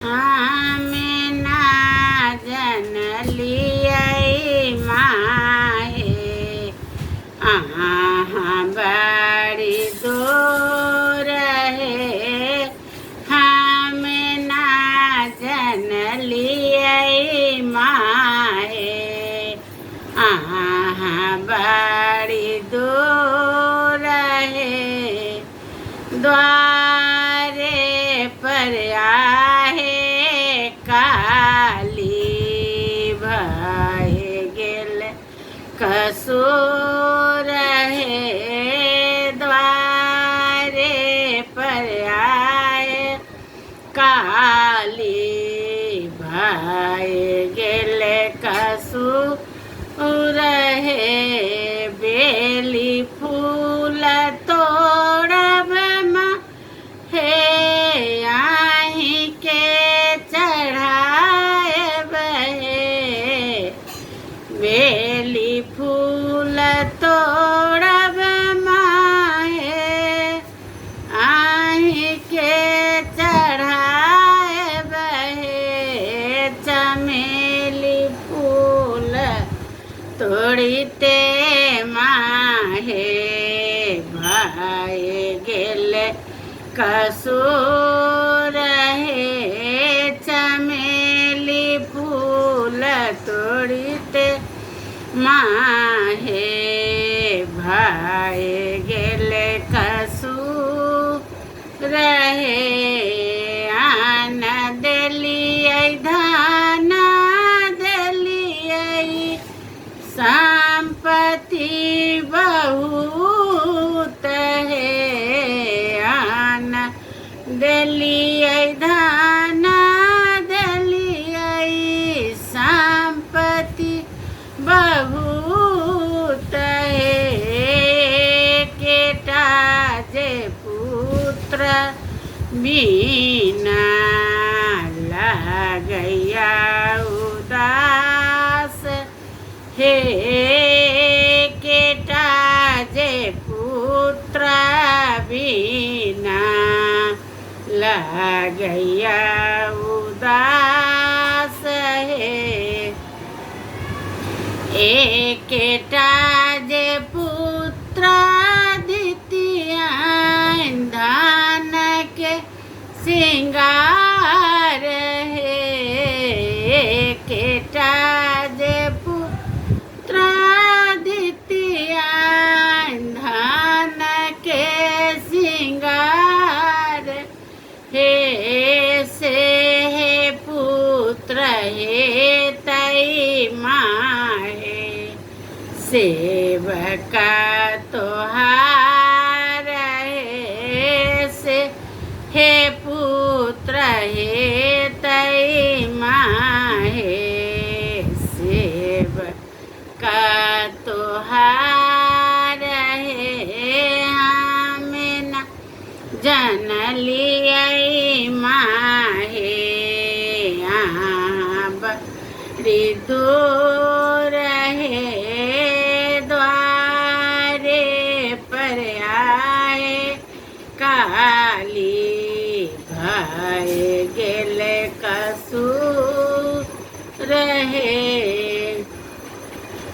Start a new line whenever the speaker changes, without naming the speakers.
हमें ना जनलियै माहे अहाँ बड़ी दूर है। हमें ना जनलियै माहे अहाँ बड़ी दूर है। द्वारे पर आहे काली भय गेल कसूर है। द्वारे पर आए काली भय गेल कसूर है। बेली फूल तोड़ब हे आही के चढ़ाएब हे। बेली फूल तोड़ब माहे आही के चढ़ाएब हे। चमेली फूल तोड़ते माहे भाई गेल कसूर है। चमेली फूल तोड़ते माहे भाई गेल कसूर है। आन देलियै धान देलियै संपत्ति बहुत है। आन देलियै धान देलियै संपत्ति बहुत है। केटा जे पुत्र बिना लगैया उदास हे। केटा जे पुत्र बिना लगैया उदास है। एकेटा जे पुत्र दितियनि धान के सिंगार है। एकेटा जे पुत्र दितियनि धान के सिंगार हे। से हे पुत्र हे तई माहे सेवका तोहार है। से हे पुत्र हे तई माहे सेवका तोहार है। हमें न जनलियै माहे अहाँ बड़ी दूर है। द्वारे पर आए काली